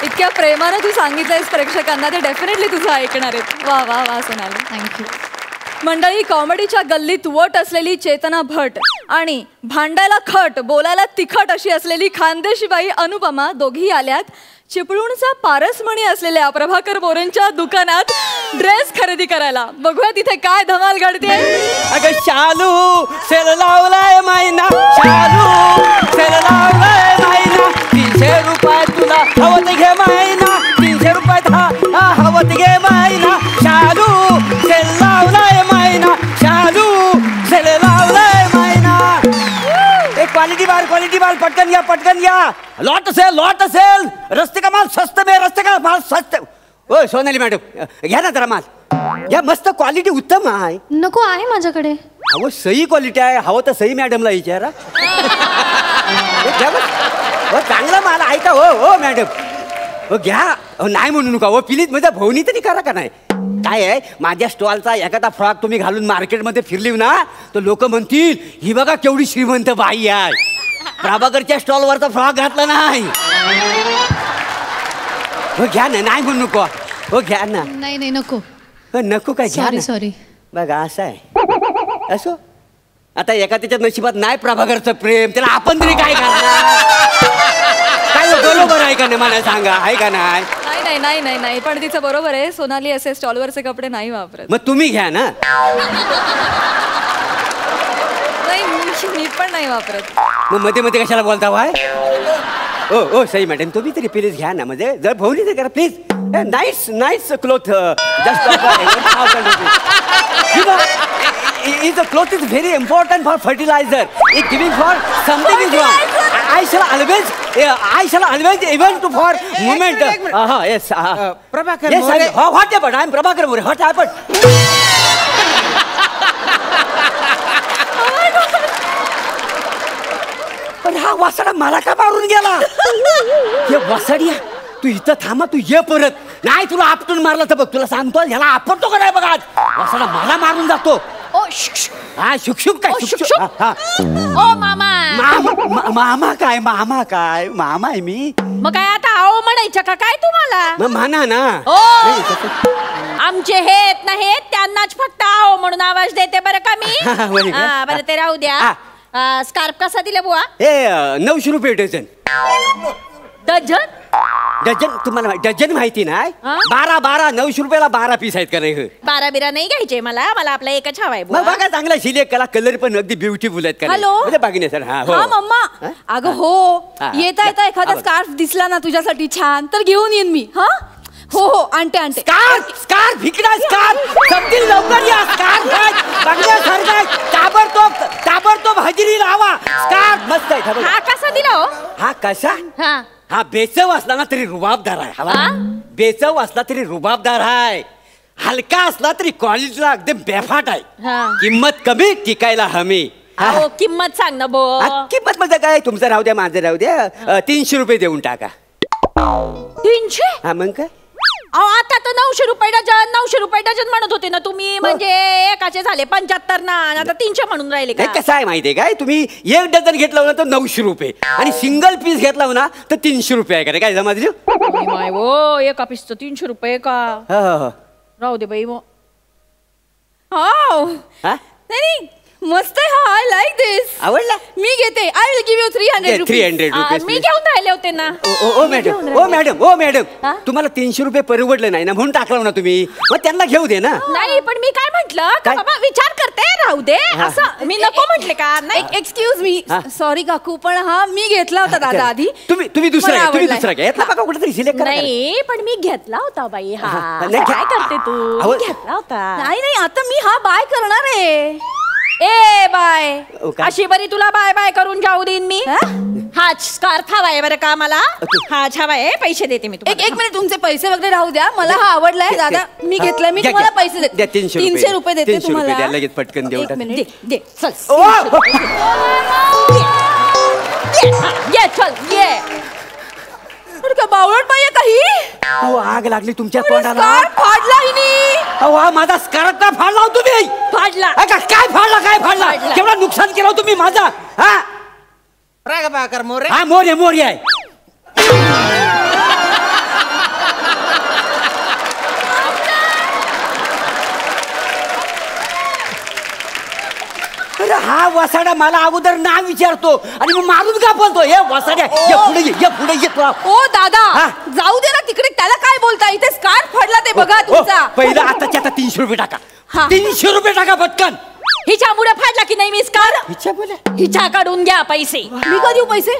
इतक्या प्रेमानं तू सांगितलंयस प्रेक्षकांना, ते डेफिनेटली तुझं ऐकणार आहेत. वा वा वा सोनाली, थँक्यू. मंडळी, कॉमेडीच्या गल्लीत वट असलेली चेतना भट आणि भांडायला खट, बोलायला तिखट अशी असलेली खानदेशीबाई अनुपमा दोघी आल्यात चिपळूणचा पारसमणी असलेल्या प्रभाकर मोरेंच्या दुकानात ड्रेस खरेदी करायला. बघूया तिथे काय धमाल घडते. अगं शालू सेल लावलाय महिना, शालू सेल लावलाय महिना, 300 रुपये तुला हवत घे महिना, 300 रुपयात हा हवत घे महिना, शालू सेल लावलाय महिना, शालू सेल लावलाय महिना. क्वालिटी माल पटकन घ्या. लॉट असेल रस्ते का माल स्वस्त में, रस्ते का माल स्वस्त. ओ सोनाली मॅडम, घ्या ना जरा माल, या मस्त क्वालिटी उत्तम आहे. नको आहे माझ्याकडे. अहो सही क्वालिटी आहे, हवं तर सही मॅडमला विचारा. चांगला माल आहे का? हो मॅडम, हो घ्या. नाही म्हणू नका हो प्लीज, माझ्या भाऊनी तरी करा का नाही. काय आहे, माझ्या स्टॉलचा एखादा फ्रॉक तुम्ही घालून मार्केटमध्ये फिरली ना तर लोक म्हणतील ही बघा केवढी श्रीमंत बाई आहे. प्रभाकरच्या स्टॉलवरचा फ्रॉक घातला नाही. हो घ्या ना, नाही म्हणू नको. हो घ्या ना. नाही नको. नको काय, घ्या. सॉरी. बघा असं आहे. असो, आता एका त्याच्या नशिबात नाही प्रभाकरचं प्रेम, त्याला आपण तरी काय करणार. काय बरोबर आहे का नाही मला सांगा, आहे का नाही. नाही, पण तिचं बरोबर आहे. सोनाली असे स्टॉलवरचे कपडे नाही वापरत. मग तुम्ही घ्या ना. नाही, मी पण नाही वापरत. मग मध्ये कशाला बोलता भाई. ओ सई मॅडम, तुम्ही तरी प्लीज घ्या ना. म्हणजे जर भाऊनी तर करा please. Nice cloth. Is the cloth is very important for fertilizer. It giving for something is wrong. I shall always event for movement. Yes. Prabhakar yes, More. What happened? I am Prabhakar More. What happened? पण हा वासडा मला का मारून गेला. हे वासडिया, तू इथं थांबा, तू ये परत. नाही तुला आपटून मारला तर बघ, तुला सांगतो ह्याला आपटतो का नाही बघा. वासडा मला मारून जातो. हा शुक काय ओ मामा. मामा काय मामा आहे मी. मग काय आता आओ म्हणायचं का काय तुम्हाला. मग म्हणा ना. आमचे हेत नाहीत त्यांनाच फक्त आओ म्हणून आवाज देते बरं का मी. बरं ते राहू द्या. स्कार्फ कसा दिला बुवा. 900 रुपये डझन. डझन तुम्हाला डझन माहिती नाही. 12 900 रुपयाला 12 पीस आहेत का नाही. 12 बिरा नाही घ्यायचे मला आपला एकच हवाय. मग बघा चांगला सिलेक्ट करा, कलर पण अगदी ब्युटिफुल आहेत का. हॅलो बघणे सर. हा मम्मा. अगं हो, येता एखादा स्कार्फ दिसला ना तुझ्यासाठी छान तर घेऊन येईन मी. हो आणते. स्कार्फ इकडे समतील लवकर या. स्कार्फ बघण्यासारखा ताबडतोब हजेरी लावा. स्कार्फ मस्त आहे. हा कसा दिला हो. हा कसा. हा बेचव असला ना तरी रुबाबदार आहे. हवा बेचव असला तरी रुबाबदार आहे. हलका असला तरी क्वालिटीला एकदम बेफाट आहे. किंमत कमी टिकायला हमी. किंमत सांग ना बो. किंमत मध्ये काय, तुमचं राहू द्या माझं राहू द्या. 300 रुपये देऊन टाका. 300. हा मग काय. आता तर 900 रुपये डझन म्हणत होते ना तुम्ही. म्हणजे एका 100चे झाले, 75 ना, आता 300 म्हणून राहिले हे का? कसं आहे माहितीये काय, तुम्ही 1 डझन घेतला ना तर 900 रुपये आणि सिंगल पीस घेतला ना तर 300 रुपये आहे का रे? काय समजलं? माय वो, एका पीसचं 300 रुपये का? हा. राहू दे बाई मग. हा? नाही मस्त आहे हा. I like this. आवडला? मी घेते. I will give you 300 rupees. 300 rupees मी घेऊन राहिले होते ना. ओ मॅडम तुम्हाला 300 रुपये परवडले नाही ना म्हणून टाकलं ना तुम्ही, मग त्यांना घेऊ दे ना. नाही पण मी काय म्हंटल काय? बाबा विचार करते, राहू दे असं मी नको म्हटले का? नाही एक्सक्यूज मी, सॉरी काकू, पण हा मी घेतला होता दादा आधी. तुम्ही दुसरा मला घ्या, तुम्ही आवडलाय. दुसरा घ्या. यातला बघा कुठेतरी सिलेक्ट करा. नाही पण मी घेतला होता बाई हा. नाही, काय करते तू? अहो, मी घेतला होता. नाही आता मी हा बाय करणार आहे. ए बाय, काय? अशी बरी तुला बाय बाय करून जाऊ देईन मी. हा स्कार्फ हवा आहे बरं का मला? हा हवा आहे, पैसे देते मी तुम्हाला. एक मिनिट, तुमचे पैसे वगैरे राहू द्या. मला हा आवडलाय दादा, मी घेतलाय. मी घ्या, तुम्हाला घ्या. पैसे द्या, देते. 300 रुपये देते 300 रुपये द्या, तुम्हाला. लगेच पटकन देऊ एक टाक. मिनिट. दे चल. ये चल ये. अरे का बावळट बाई आहे काही? अहो आग लागली तुमच्या अरे, तोंडाला. scarf फाडला हिने. अहो हा माझा स्कार्फ का फाडला हो तुम्ही? फाडला. काय फाडला फाडला. केवढा नुकसान केलं हो तुम्ही माझा? हा मोर आहे. अरे हा वसाडा मला अगोदर नाव विचारतो आणि मग मारून का बोलतो? हे वसाड्या ये पुढे ये तू. ओ दादा, हा? जाऊ दे ना तिकडे. त्याला काय बोलता? इथे स्कार्फ फाडला ते बघा तुमचा. पहिला आता 300 रुपये टाका. हा. 300 रुपये टाका पटकन. हिच्यामुळे फाडला की नाही मी स्कार्फ? हिच्या बोला. हिच्याकडून घ्या पैसे. मी का देऊ पैसे?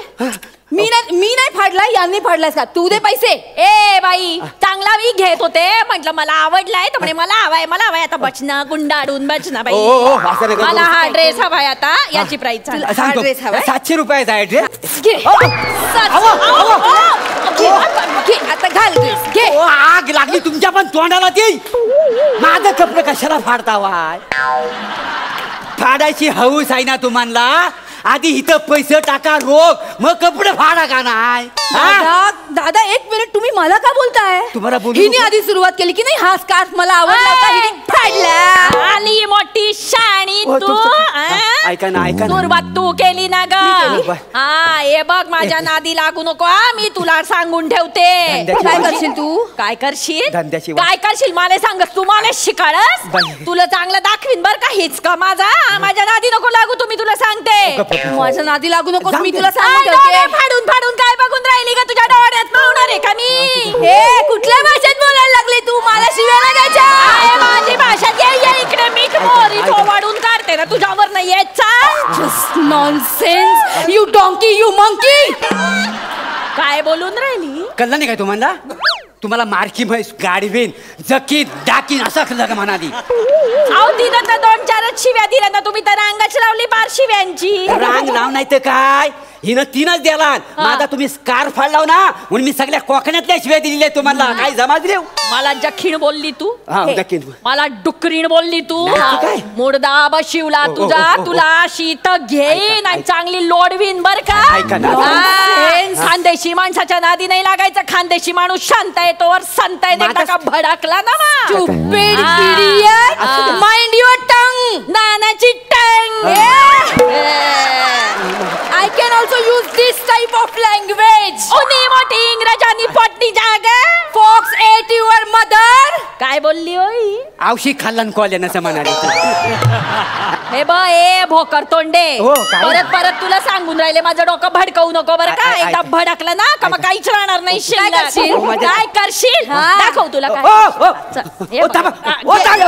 मी नाही फाडला, यांनी फाडलाय का? तू दे पैसे. ए बाई, चांगला मी घेत होते, म्हटलं मला आवडलाय तर म्हणे मला हवाय. आता बचना गुंडाळून बचना बाई. असं नका मला करू. हा ड्रेस हवाय आता. याची प्राइस सांगतो. ड्रेस हवाय? 700 रुपयाचा आहे ड्रेस. घे. घे, आता घाल ड्रेस. घे. आग लागली तुमच्या पण तोंडाला ती. माझं कपडे कशाला फाडता वाय? फाडायची हौस आहे ना तुम्हाला? आधी इथं पैसे टाका रोख, मग कपडे फाडा का नाही? दादा एक मिनिट, तुम्ही मला का बोलताय? तुम्हाला बोलू हिने नको? आधी सुरुवात केली की नाही? हा स्कार्फ मला आवडला होता, हिने फाडला. आणि मोठी शाणी हो, तू. तुमचं- ऐका ना. सुरुवात तू केली ना केली. ग. हा हे बघ, माझ्या नादी लागू नको हा. मी तुला सांगून ठेवते. धंद्याची काय वाट- करशील तू? काय करशील? धंद्याची वाट- काय करशील मला सांगस. तू मला शिकाळस. बाई. तुला चांगलं दाखवीन बर का. हेच का माझा? माझ्या नादी नको लागू. तुम्ही तुला सांगते. माझ्या नादी लागू नकोस, मी जाऊ तुला दे. सांगून डोळे ठेवते. फाडून फाडून काय बघून राहिली का? तुझ्या डोळ्यात पाहणार आहे का मी? हे कुठल्या भाषेत बोलायला लागले तू? मला शिव्या लागायच्या. आहे माझी भाषा. ये इकडे मी मोरी वाढून काढते ना तुझ्यावर नाही येत. चाल. Just nonsense. You donkey, you monkey. काय बोलून राहिली? कळलं नाही काय तुम्हाला? तुम्हाला मारकी म्हैस गाडवीन जकीन डाकीन असं म्हणाली. अहो तिनं तर 2-4 शिव्या दिल्या ना. तुम्ही तर अंगाची लावली 5 शिव्यांची. रांग लाव नाही तर काय, हिनं 3च द्याला. माझा तुम्ही स्कार्फ फाडलाव ना म्हणून मी सगळ्या कोकणातल्या शिव्या दिलेल्या तुम्हाला. काय जमाजले? मला जखीण बोलली तू. हा, जखीण. मला डुकरीण बोलली तू. नाही तर काय? मुडदा बशिवला तुझा. तुला शीत घेईन आणि चांगली लोडवीन बर का. ऐका ना. हा, खानदेशी माणसाच्या नादी नाही लागायचं. खानदेशी माणूस शांत आहे तोवर संत आहे. एकदा का भडकला ना मग. Stupid हा. idiot. हा. Mind your tongue. नानाची tongue. I can also use this type of language. उनी मोठी इंग्रजांनी पोटनी जाग. Fox ate your mother. काय बोलली होई? आवशी खाल्ला कॉल असं म्हणाली. हे बघ ए भोकर तोंडे. हो, काय? परत तुला सांगून राहिले माझं डोकं भडकवू नको बरं का. ऐक- एकदा भडकलं ना का मग काहीच राहणार नाही. शिल्लक. करशील? हो, माझ्या- काय करशील? हा. दाखव तुला काय. चल, हे बघ.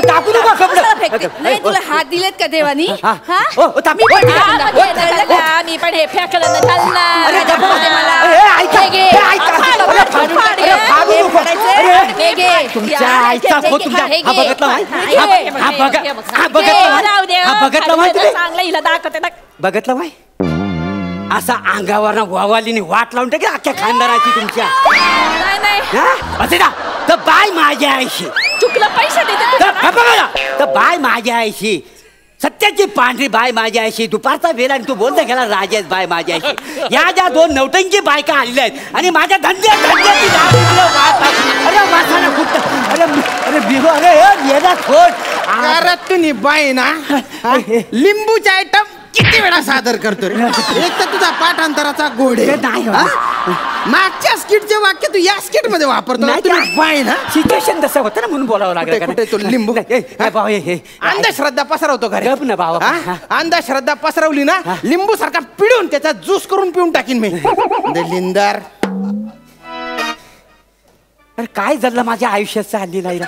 टाकू नका कशाला कपडे. फेकते? नाही तुला हात दिलेत का देवानी? हा. हा? ओ, ओ, थांब. मी पण ओ, दिलेत हा, ना. मग हे झालं का? मी पण हे फेकलं ना चालणार. अरे, माझ्या गप्प. हाते मला. अरे, ऐका. हे घे. हे ऐका. फाड, अरे, फाड, फाडू फाड, नको. अरे, फाडू हे नको. फाडायचं. अरे, हे घे. तुमच्या या, आईचा हे हो घे, तुमच्या हे हा घे. बघितला माहिती? हा, हा हे, बघ- हे, हा हे, बघ- हे बघ. हा हे, बघितला माहिती? राहू दे. हा बघितला खाली माहिती? त्याचं चांगलं हिला दाखवते ना. बघितलं माय असा अंगावर वावालीने वाट लावून टाके अख्ख्या खानदाराची तुमच्या. नाही हा? असे ना तर बाय माझ्या आईशी. चुकलं पैसे देते तर बाय माझ्या आईशी सत्याची पांढरी बाय माझ्याशी, दुपारचा वेळ आणि तू बोलता गेला राजेश बाय माझ्याशी. या ज्या दोन नवटंकी बायका आलेल्या आहेत आणि माझ्या धंद्याची अरे वासाला कुठं, अरे अरे बिहो, अरे येणार खोट. अरे तुम्ही बाई ना लिंबूचे आयटम किती वेळा सादर करतो रे. एक तर तुझा पाठांतराचा घोडे नाही मागच्या स्किटचे वाक्य तू या स्किट मध्ये वापरतो. तुम्ही बाई ना सिच्युएशन तसं होतं ना म्हणून बोलावं लागलं. कुठे तो लिंबू अंधश्रद्धा पसरवतो घरी. गप ना बाबा. अंधश्रद्धा पसरवली ना लिंबू सारखा पिळून त्याचा ज्यूस करून पिऊन टाकीन मी. दलिंदर अरे काय झालं माझ्या आयुष्यात चालली नाही.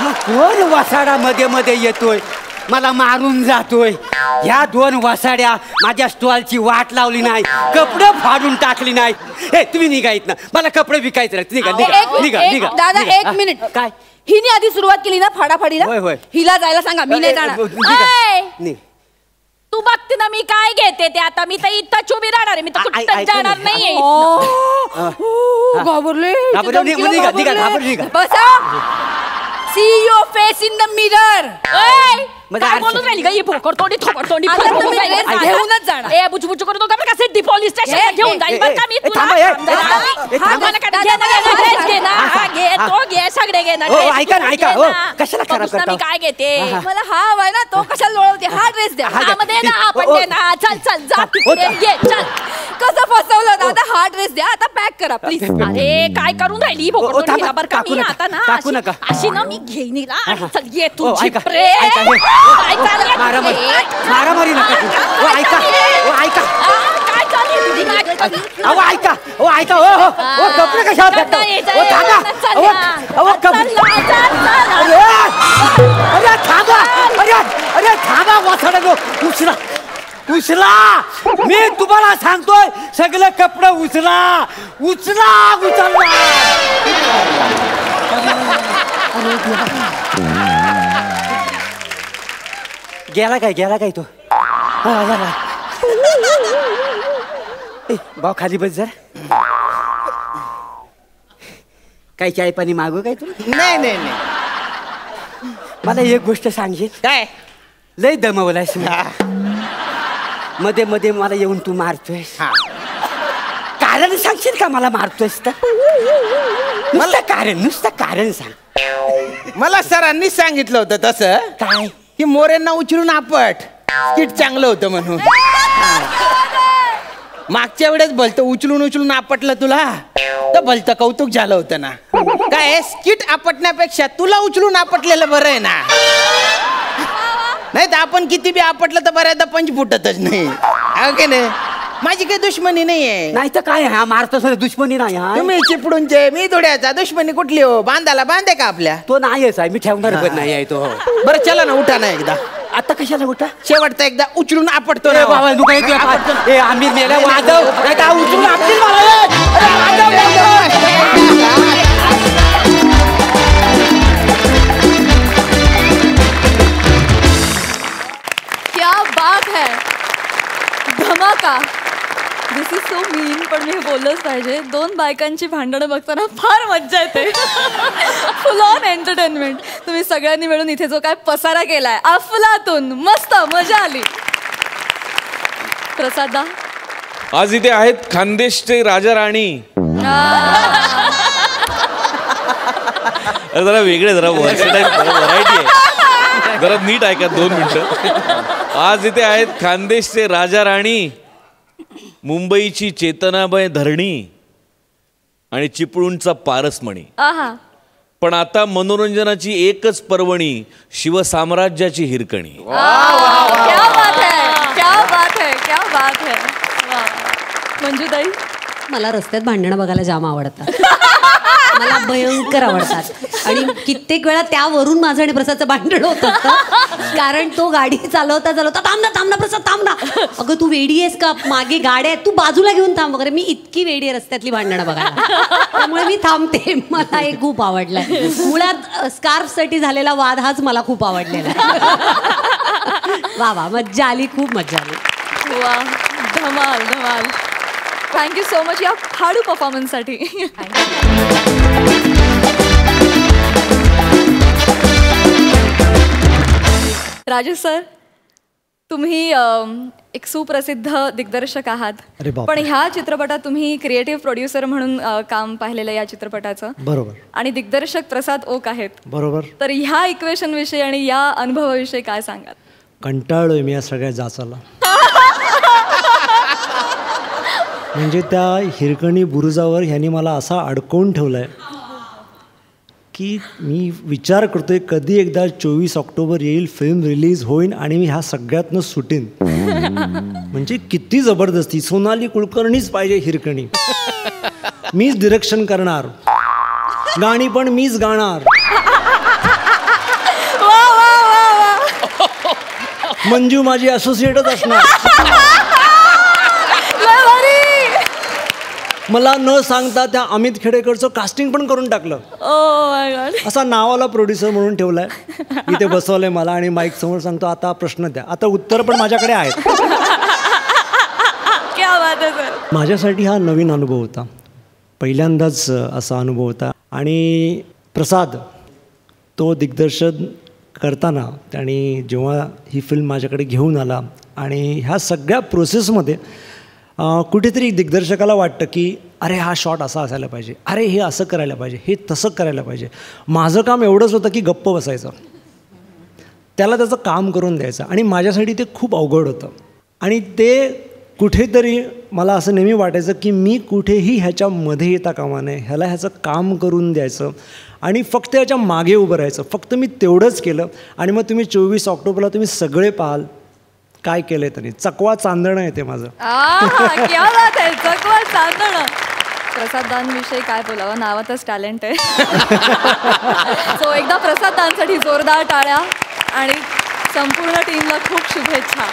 हा कोण वसाडा मध्ये मध्ये येतोय, मला मारून जातोय. ह्या दोन वसाड्या माझ्या स्टॉलची वाट लावली नाही, कपडे फाडून टाकली नाही. हे तुम्ही निघा इथनं, मला कपडे विकायचे नाही. निघा निघा निघा निघा. दादा एक मिनिट. काय हिने आधी सुरुवात केली ना फाडाफाडीला. होय, होय. हिला जायला सांगा, मी नाही जाणार. निघा. तू बघते ना मी काय घेते ते. आता मी तर इथं उभी राहणार आहे, मी तर कुठं जाणार नाहीये. घाबरले. निघा निघा निघा. बसा. See your face in the mirror. काय बोलून राहिली का ही फोकडतोंडी थोकडतोंडी घेऊनच जाणार. ए बुचबुच करू नका कसे डी पोलीस स्टेशन घेऊन जाईल बरं का मी तुला. घे ना, घे तो घे, सगळे घे ना. ऐका ना, ऐका. कशाला खराब करता? मी काय घेते मला हा हवाय ना, तो कशाला लोळवते. हा ड्रेस द्या. मध्ये ना आपण दे ना. चल चल जा तिकडे घे चल. कसं फसवलं दादा. हा ड्रेस द्या आता, पॅक करा प्लीज. अरे काय करून राहिली फोकडतोंडी बरं का. मी आता ना टाकू नका. अशी ना मी घेईन हिला. चल ये तू ऐका. मारामारी नका. ऐका ऐका. काय चालू तुझी अहो ऐका. हो ऐका. हो कपडे कशाला फेकता? हो थांबा. अहो कपडे. अरे थांबा. अरे थांबा वासडा. उचला उचला. मी तुम्हाला सांगतोय सगळे कपडे उचला उचला उचलला. गेला काय तो. भाऊ खाली बस जरा. काही चाय पाणी मागू काय तुला? नाही मला एक गोष्ट सांगशील काय? लय दमवलायस. मध्ये मध्ये मला येऊन तू मारतोयस. कारण सांगशील का मला मारतोयस तर? नुसतं कारण सांग. मला सरांनी सांगितलं होतं तसं काय की मोरेंना उचलून आपट स्किट चांगलं होतं म्हणून. मागच्या वेळेस भलतं उचलून आपटलं तुला तर भलतं कौतुक झालं होतं ना. काय स्किट आपटण्यापेक्षा तुला उचलून आपटलेलं बरं आहे ना. नाही तर आपण किती बी आपटलं तर बऱ्याचदा पंच फुटतच नाही. ओके नाही. माझी काही दुश्मनी नाहीये. नाही तर काय हा मारतोस दुश्मनी नाही. तुम्ही चिपडूनचे मी थोड्याचा दुश्मनी कुठली हो. बांधाला बांधे का आपल्या. तो नाहीच आहे. मी ठेवणार पण नाही आहे तो. बरं चला ना उठा ना एकदा. आता कशाला उठा? शेवटचा एकदा उचलून आपटतो ना. बाबा तू काय आम्ही मेला वाजव उचलून आपली क्या बात है. धमाका. दिस इज सो मीन. पण मी हे बोललंच पाहिजे. दोन बायकांची भांडणं बघताना फार मज्जा येते. फुल ऑन एंटरटेनमेंट. तुम्ही सगळ्यांनी मिळून इथे जो काय पसारा केलाय अफलातून. मस्त मजा आली. प्रसादा आज इथे आहेत खानदेशचे राजा राणी. जरा वेगळे, जरा व्हरायटी आहे. जरा नीट ऐका 2 मिनिटं. आज इथे आहेत खानदेशचे राजा राणी, मुंबईची चेतनाबाई धरणी आणि चिपळूणचा पारसमणी. पण आता मनोरंजनाची एकच पर्वणी, शिवसाम्राज्याची हिरकणी. क्या बात है, क्या बात है, क्या बात है. मंजूताई मला रस्त्यात भांडणं बघायला जाम आवडतात. मला भयंकर आवडतात आणि कित्येक वेळा त्यावरून माझं आणि प्रसादचं भांडण होत असतं. कारण तो गाडी चालवता थांब ना प्रसाद थांब ना. अगं तू वेडी आहेस का, मागे गाड्या आहेत, तू बाजूला घेऊन थांब वगैरे. मी इतकी वेडी आहे रस्त्यातली भांडणं बघायला, त्यामुळे मी थांबते. मला एक खूप आवडलाय. मुळात स्कार्फसाठी झालेला वाद हाच मला खूप आवडलेला आहे. वा मज्जा आली, खूप मज्जा आली. वा धमाल धमाल. थँक्यू सो मच या फाडू परफॉर्मन्ससाठी. राजेश सर, तुम्ही एक सुप्रसिद्ध दिग्दर्शक आहात, अरे बापरे. पण ह्या चित्रपटात तुम्ही क्रिएटिव्ह प्रोड्युसर म्हणून काम पाहिलेलं या चित्रपटाचं. बरोबर. आणि दिग्दर्शक प्रसाद ओक आहेत. बरोबर. तर ह्या इक्वेशन विषयी आणि या अनुभवाविषयी काय सांगाल? कंटाळलोय मी या सगळ्या जाचाला. म्हणजे त्या हिरकणी बुरुजावर ह्यांनी मला असा अडकवून ठेवलाय की मी विचार करतोय कधी एकदा 24 ऑक्टोबर येईल, फिल्म रिलीज होईल आणि मी ह्या सगळ्यातनं सुटेन. म्हणजे किती जबरदस्ती. सोनाली कुलकर्णीच पाहिजे हिरकणी. मीच डिरेक्शन करणार, गाणी पण मीच गाणार, मंजू माझी असोसिएटच असणार. मला न सांगता त्या अमित खेडेकरचं कास्टिंग पण करून टाकलं. असा नावाला प्रोड्युसर म्हणून ठेवलाय. इथे बसवलंय मला आणि माईक समोर सांगतो आता प्रश्न द्या. आता उत्तर पण माझ्याकडे आहेत. माझ्यासाठी हा नवीन अनुभव होता. पहिल्यांदाच असा अनुभव होता. आणि प्रसाद तो दिग्दर्शन करताना आणि जेव्हा ही फिल्म माझ्याकडे घेऊन आला आणि ह्या सगळ्या प्रोसेसमध्ये कुठेतरी दिग्दर्शकाला वाटतं की अरे हा शॉट असा असायला पाहिजे, अरे हे असं करायला पाहिजे, हे तसं करायला पाहिजे. माझं काम एवढंच होतं की गप्प बसायचं, त्याला त्याचं काम करून द्यायचं. आणि माझ्यासाठी ते खूप अवघड होतं. आणि ते कुठेतरी मला असं नेहमी वाटायचं की मी कुठेही ह्याच्यामध्ये येता कामा नये, ह्याला ह्याचं काम करून द्यायचं आणि फक्त ह्याच्या मागे उभं राहायचं. फक्त मी तेवढंच केलं. आणि मग तुम्ही 24 ऑक्टोबरला तुम्ही सगळे पाहाल काय केलंय तरी. चकवा चांदणं आहे ते माझं. चकवा चांदणं. प्रसाददांविषयी काय बोलावं, नावातच टॅलेंट आहे. सो एकदा प्रसाददांसाठी जोरदार टाळ्या आणि संपूर्ण टीमला खूप शुभेच्छा.